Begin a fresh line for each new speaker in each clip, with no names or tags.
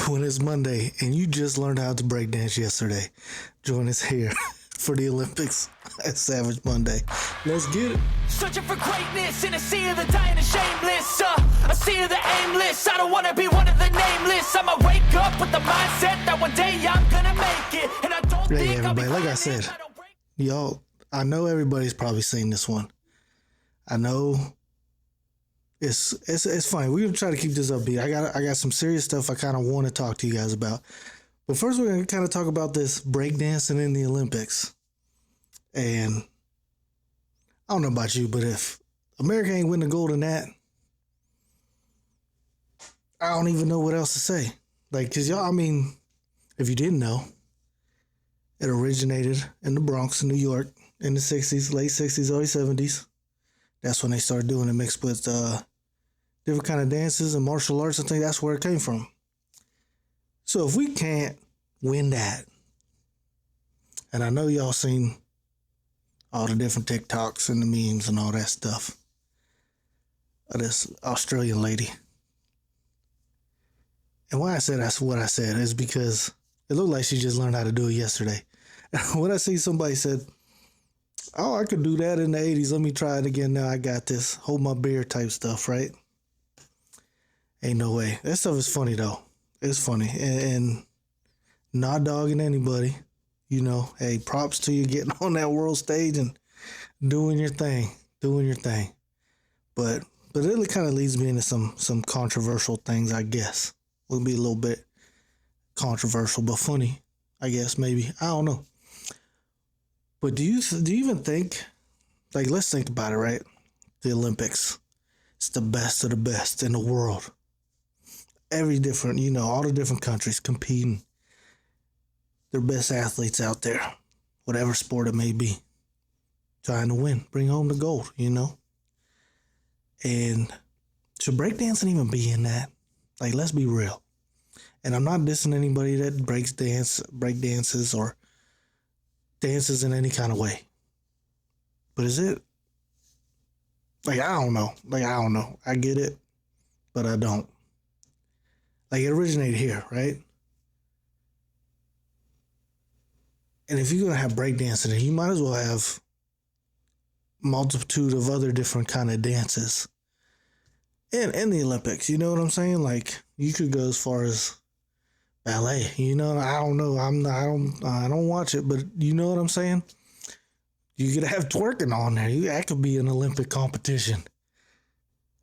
when it's Monday and you just learned how to breakdance yesterday, join us here for the Olympics at Savage Monday. Let's get it.
Searching for greatness in a sea of the dying and shameless, a sea of the aimless. I don't wanna be one of the nameless. I'ma wake up with the mindset that one day I'm gonna make it, and I don't think I'll be
everybody, like I said, y'all, I know everybody's probably seen this one. I know it's funny. We're gonna try to keep this upbeat. I got some serious stuff I kind of want to talk to you guys about. But first, we're gonna kind of talk about this breakdancing in the Olympics. And I don't know about you, but if America ain't win the gold in that, I don't even know what else to say. Like, cause y'all, I mean, if you didn't know, it originated in the Bronx, New York, in the 60s, late 60s, early 70s. That's when they started doing it mixed with different kind of dances and martial arts. I think that's where it came from. So if we can't win that, and I know y'all seen all the different TikToks and the memes and all that stuff of this Australian lady. And why I said that's what I said is because it looked like she just learned how to do it yesterday. When I see somebody said, oh, I could do that in the 80s. Let me try it again. Now I got this. Hold my beer type stuff, right? Ain't no way. That stuff is funny, though. It's funny. And not dogging anybody. You know, hey, props to you getting on that world stage and doing your thing. But it kind of leads me into some controversial things, I guess. Will be a little bit controversial, but funny, I guess, maybe. I don't know. But do you even think, like, let's think about it, right? The Olympics. It's the best of the best in the world. Every different, you know, all the different countries competing. Their best athletes out there, whatever sport it may be, trying to win, bring home the gold, you know? And should breakdancing even be in that? Like, let's be real. And I'm not dissing anybody that break dances or dances in any kind of way. But is it? Like, I don't know. I get it, but I don't. Like, it originated here, right? And if you're going to have breakdancing, you might as well have multitude of other different kind of dances in the Olympics. You know what I'm saying? Like, you could go as far as ballet. You know, I don't know. I don't watch it, but you know what I'm saying? You could have twerking on there. That could be an Olympic competition.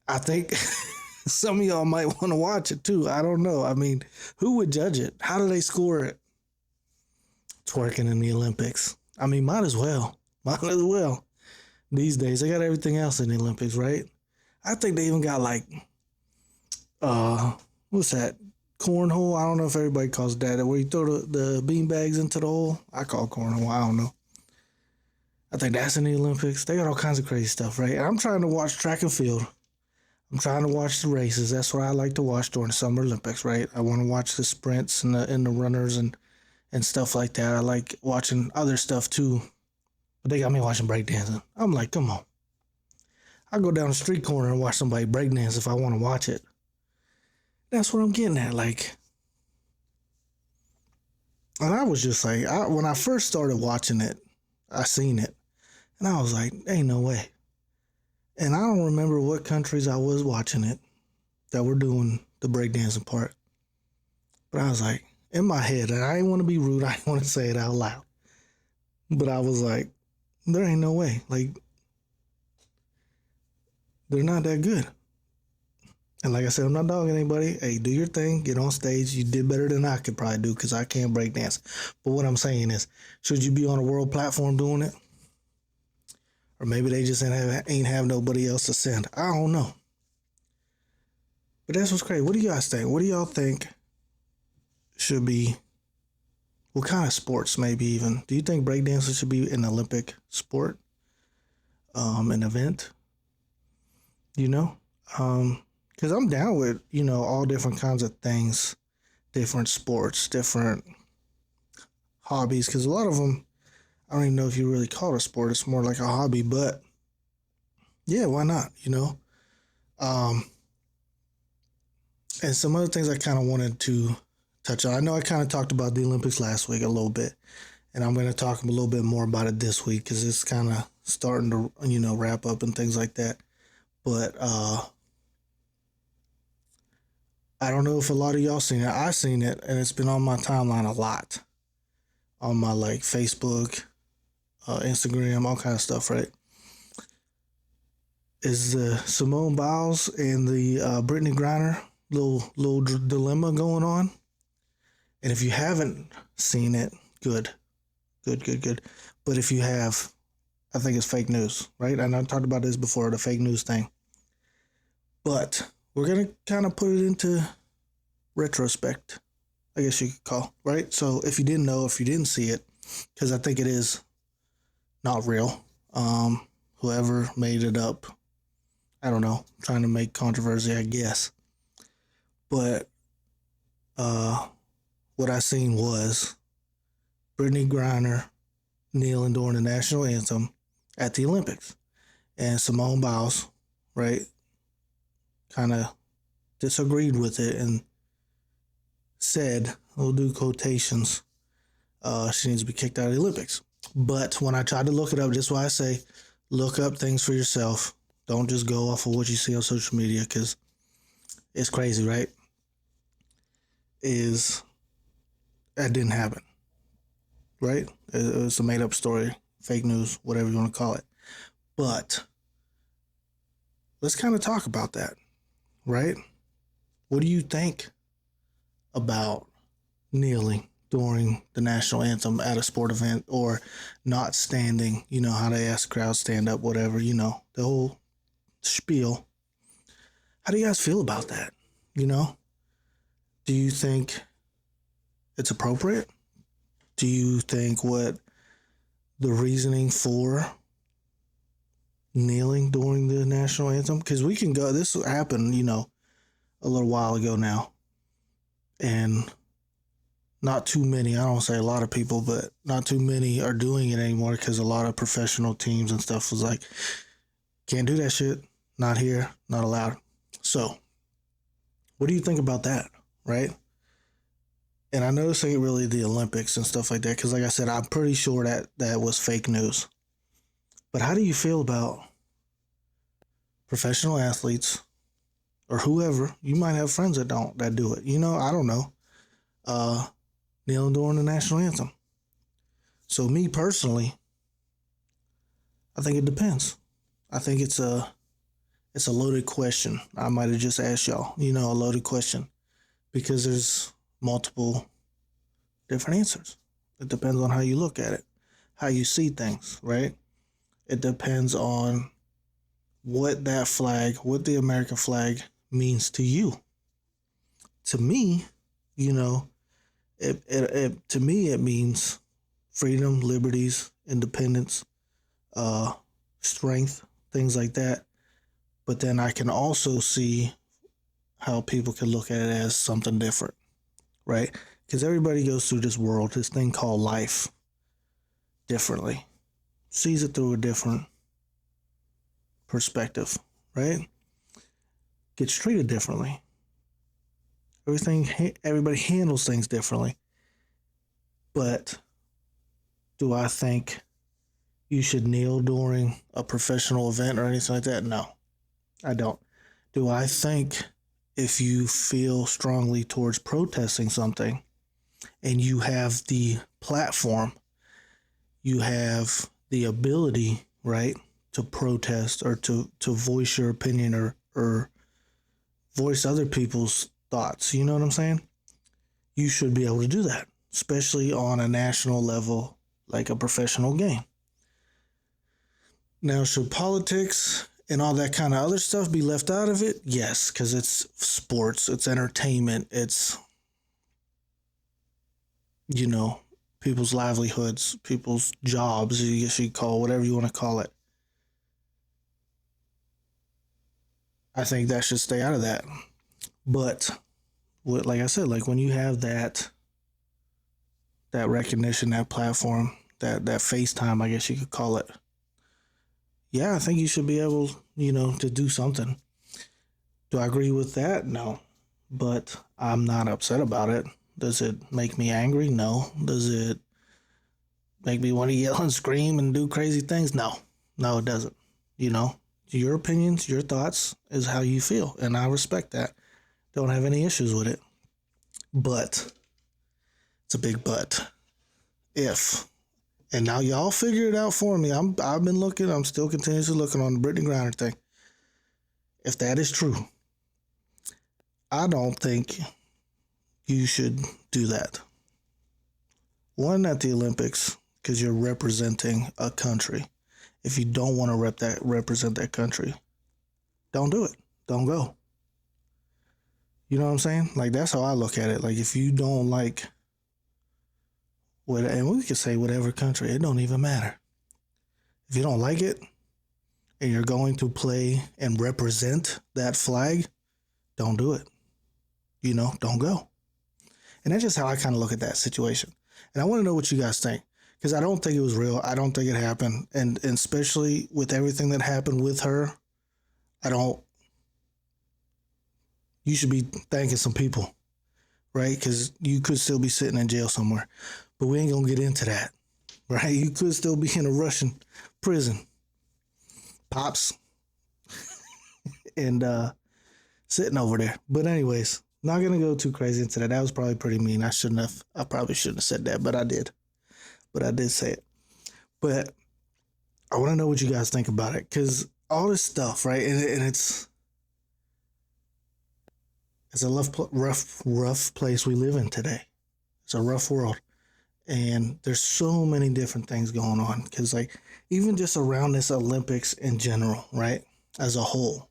I think some of y'all might want to watch it too. I don't know. I mean, who would judge it? How do they score it? Twerking in the Olympics. I mean, might as well. These days, they got everything else in the Olympics, right? I think they even got like, what's that? Cornhole. I don't know if everybody calls it that. Where you throw the bean bags into the hole. I call it cornhole. I don't know. I think that's in the Olympics. They got all kinds of crazy stuff, right? I'm trying to watch track and field. I'm trying to watch the races. That's what I like to watch during the Summer Olympics, right? I want to watch the sprints and the runners and stuff like that. I like watching other stuff too. But they got me watching breakdancing. I'm like, come on. I'll go down the street corner and watch somebody breakdance if I want to watch it. That's what I'm getting at. Like, and I was just like, when I first started watching it, I seen it. And I was like, ain't no way. And I don't remember what countries I was watching it that were doing the breakdancing part. But I was like, in my head, and I didn't want to be rude. I didn't want to say it out loud. But I was like, there ain't no way. Like, they're not that good. And like I said, I'm not dogging anybody. Hey, do your thing. Get on stage. You did better than I could probably do because I can't break dance. But what I'm saying is, should you be on a world platform doing it? Or maybe they just ain't have nobody else to send. I don't know. But that's what's crazy. What do you guys think? What do y'all think should be, what kind of sports maybe even? Do you think breakdancing should be an Olympic sport? An event? You know? Because I'm down with, you know, all different kinds of things, different sports, different hobbies. Because a lot of them, I don't even know if you really call it a sport. It's more like a hobby, but yeah, why not, you know? And some other things I kind of wanted to touch on. I know I kind of talked about the Olympics last week a little bit, and I'm going to talk a little bit more about it this week because it's kind of starting to, wrap up and things like that. But I don't know if a lot of y'all seen it. I seen it, and it's been on my timeline a lot. On my, Facebook, Instagram, all kind of stuff, right? Is the Simone Biles and the Brittany Griner little dilemma going on? And if you haven't seen it, good. But if you have, I think it's fake news, right? I know I talked about this before, the fake news thing. But we're going to kind of put it into retrospect, I guess you could call, right? So if you didn't know, if you didn't see it, because I think it is not real. Whoever made it up, I don't know, trying to make controversy, I guess. But what I seen was Brittany Griner kneeling during the national anthem at the Olympics. And Simone Biles, right, kind of disagreed with it and said, we'll do quotations, she needs to be kicked out of the Olympics. But when I tried to look it up, that's why I say look up things for yourself. Don't just go off of what you see on social media, because it's crazy, right? That didn't happen, right? It's a made-up story, fake news, whatever you want to call it. But let's kind of talk about that, right? What do you think about kneeling during the national anthem at a sport event, or not standing? You know how they ask the crowd stand up, whatever, the whole spiel. How do you guys feel about that? Do you think it's appropriate? Do you think what the reasoning for kneeling during the national anthem? Because we can go, this happened, a little while ago now. And not too many, I don't say a lot of people, but not too many are doing it anymore, because a lot of professional teams and stuff was like, can't do that shit. Not here, not allowed. So, what do you think about that, right? And I know this ain't really the Olympics and stuff like that, because like I said, I'm pretty sure that was fake news. But how do you feel about professional athletes or whoever? You might have friends that do it. I don't know. Kneeling during the national anthem. So me personally, I think it depends. I think it's a loaded question. I might have just asked y'all, a loaded question, because there's multiple different answers. It depends on how you look at it, how you see things, right? It depends on what that flag, what the American flag means to you. To me, to me it means freedom, liberties, independence, strength, things like that. But then I can also see how people can look at it as something different, right? Because everybody goes through this world, this thing called life, differently. Sees it through a different perspective, right? Gets treated differently. Everybody handles things differently. But do I think you should kneel during a professional event or anything like that? No, I don't. Do I think if you feel strongly towards protesting something and you have the platform, you have the ability, right, to protest or to voice your opinion or voice other people's thoughts, you know what I'm saying? You should be able to do that, especially on a national level, like a professional game. Now, should politics and all that kind of other stuff be left out of it? Yes, because it's sports, it's entertainment, it's, people's livelihoods, people's jobs, I guess you call it, whatever you want to call it. I think that should stay out of that. But, like I said, like when you have that recognition, that platform, that FaceTime, I guess you could call it. Yeah, I think you should be able, to do something. Do I agree with that? No. But I'm not upset about it. Does it make me angry? No. Does it make me want to yell and scream and do crazy things? No. No, it doesn't. You know, your opinions, your thoughts is how you feel. And I respect that. Don't have any issues with it. But, it's a big but. If, and now y'all figure it out for me. I've been looking, I'm still continuously looking on the Brittany Griner thing. If that is true, I don't think you should do that. One, at the Olympics, because you're representing a country. If you don't want to represent that country, don't do it. Don't go. You know what I'm saying? Like, that's how I look at it. Like, if you don't like, and we could say whatever country, it don't even matter. If you don't like it, and you're going to play and represent that flag, don't do it. You know, don't go. And that's just how I kind of look at that situation. And I want to know what you guys think, because I don't think it was real. I don't think it happened. And especially with everything that happened with her, you should be thanking some people, right? Because you could still be sitting in jail somewhere. But we ain't going to get into that, right? You could still be in a Russian prison. Pops. And sitting over there. But anyways, not going to go too crazy into that. That was probably pretty mean. I probably shouldn't have said that, but I did. But I did say it. But I want to know what you guys think about it. Because all this stuff, right? And it's a rough place we live in today. It's a rough world. And there's so many different things going on. Because, like, even just around this Olympics in general, right? As a whole.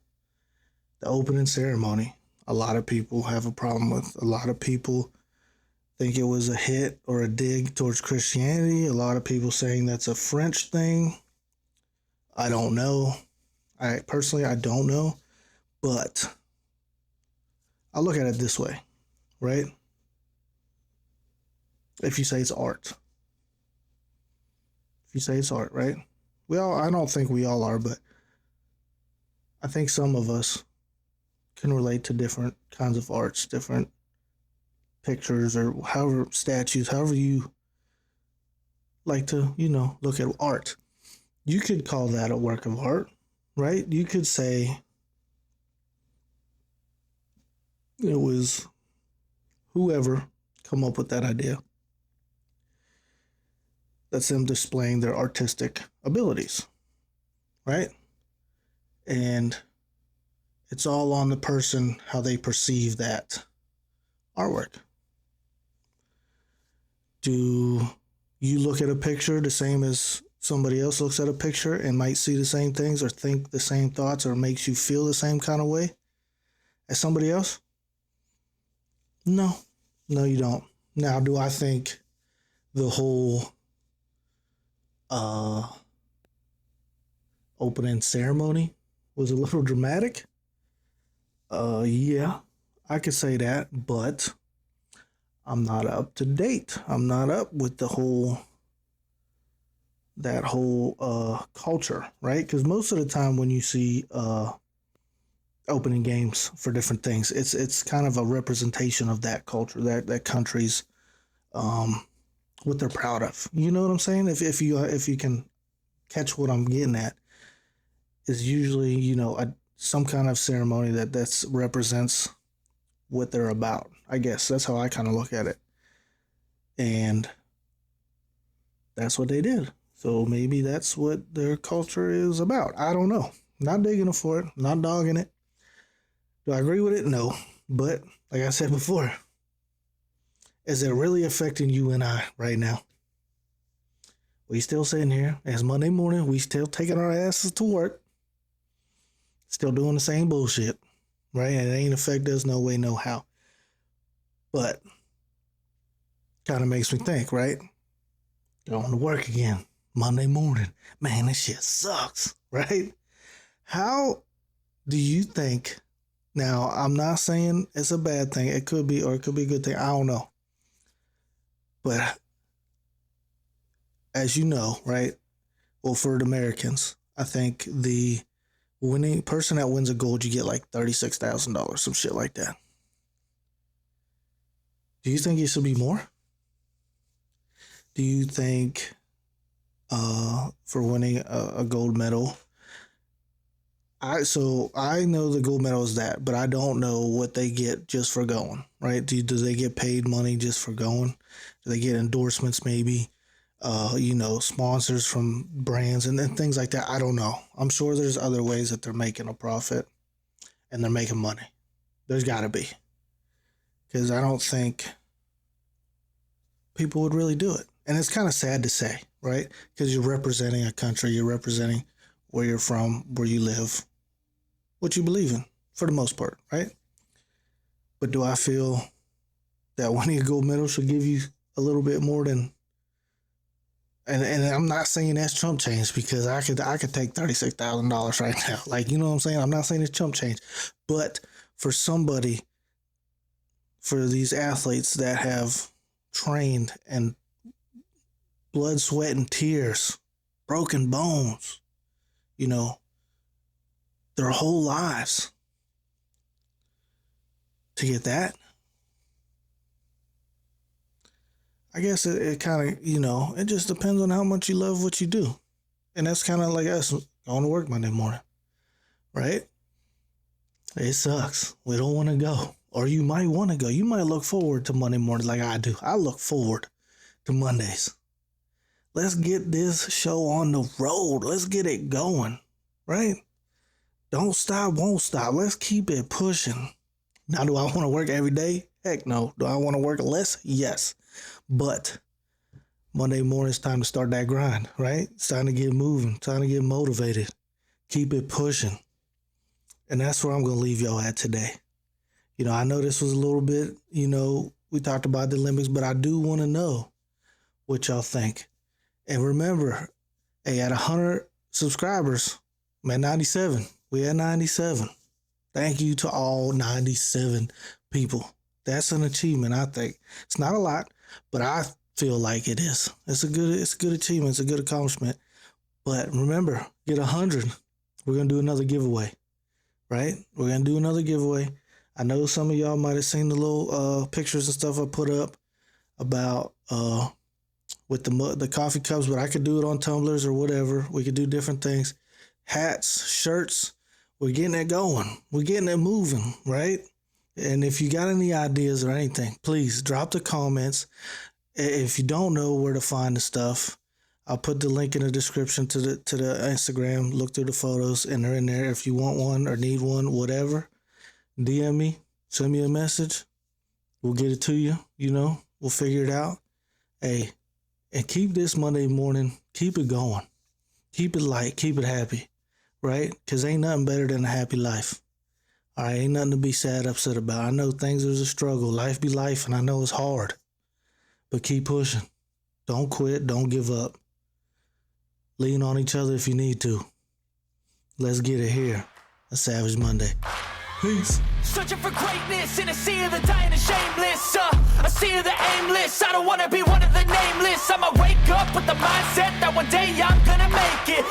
The opening ceremony, a lot of people have a problem with. A lot of people think it was a hit or a dig towards Christianity. A lot of people saying that's a French thing. I don't know. I don't know. But I look at it this way, right? If you say it's art. If you say it's art, right? I don't think we all are, but I think some of us can relate to different kinds of arts, different pictures, or however, statues, however you like to, look at art. You could call that a work of art, right? You could say it was whoever come up with that idea. That's them displaying their artistic abilities, right? And it's all on the person, how they perceive that artwork. Do you look at a picture the same as somebody else looks at a picture and might see the same things or think the same thoughts or makes you feel the same kind of way as somebody else? No, you don't. Now, do I think the whole opening ceremony was a little dramatic? Yeah, I could say that, but I'm not up to date. I'm not up with that whole culture, right? Because most of the time when you see opening games for different things, it's kind of a representation of that culture, that country's what they're proud of. You know what I'm saying? If you can catch what I'm getting at, is usually some kind of ceremony that represents what they're about. I guess that's how I kind of look at it, and that's what they did. So maybe that's what their culture is about. I don't know. Not digging it for it. Not dogging it. Do I agree with it? No. But like I said before, is it really affecting you and I right now? We still sitting here. It's Monday morning. We still taking our asses to work. Still doing the same bullshit. Right? And it ain't affect us no way, no how. But kind of makes me think, right? Going to work again. Monday morning. Man, this shit sucks. Right? How do you think... Now, I'm not saying it's a bad thing. It could be, or it could be a good thing. I don't know. But as you know, right? Well, for the Americans, I think the winning person that wins a gold, you get like $36,000, some shit like that. Do you think it should be more? Do you think for winning a gold medal? I know the gold medal is that, but I don't know what they get just for going, right? Do they get paid money just for going? Do they get endorsements maybe? Sponsors from brands and then things like that. I don't know. I'm sure there's other ways that they're making a profit and they're making money. There's got to be. Because I don't think people would really do it. And it's kind of sad to say, right? Because you're representing a country, you're representing where you're from, where you live, what you believe in, for the most part, right? But do I feel that winning a gold medal should give you a little bit more than... And I'm not saying that's chump change, because I could take $36,000 right now. Like, you know what I'm saying? I'm not saying it's chump change. But for these athletes that have trained and blood, sweat, and tears, broken bones, their whole lives, to get that, I guess it kind of, it just depends on how much you love what you do. And that's kind of like us going to work Monday morning, right? It sucks. We don't want to go. Or you might want to go. You might look forward to Monday morning like I do. I look forward to Mondays. Let's get this show on the road. Let's get it going, right? Don't stop, won't stop. Let's keep it pushing. Now, do I want to work every day? Heck no. Do I want to work less? Yes. But Monday morning, it's time to start that grind, right? It's time to get moving, time to get motivated. Keep it pushing. And that's where I'm going to leave y'all at today. I know this was a little bit, we talked about the Olympics, but I do want to know what y'all think. And remember, hey, at 100 subscribers, I'm at 97. We at 97. Thank you to all 97 people. That's an achievement, I think. It's not a lot, but I feel like it is. It's a good achievement. It's a good accomplishment. But remember, get 100. We're going to do another giveaway, right? We're going to do another giveaway. I know some of y'all might have seen the little pictures and stuff I put up about with the coffee cups, but I could do it on tumblers or whatever. We could do different things. Hats, shirts. We're getting it going. We're getting it moving, right? And if you got any ideas or anything, please drop the comments. If you don't know where to find the stuff, I'll put the link in the description to the Instagram. Look through the photos, and they're in there. If you want one or need one, whatever, DM me, send me a message. We'll get it to you. We'll figure it out. Hey, and keep this Monday morning, keep it going. Keep it light, keep it happy, right? Because ain't nothing better than a happy life. All right, ain't nothing to be sad, upset about. I know things is a struggle. Life be life, and I know it's hard. But keep pushing. Don't quit. Don't give up. Lean on each other if you need to. Let's get it here. A Savage Monday. Peace.
Searching for greatness in a sea of the dying and shameless. A sea of the aimless. I don't want to be one of the nameless. I'ma wake up with the mindset that one day I'm gonna make it.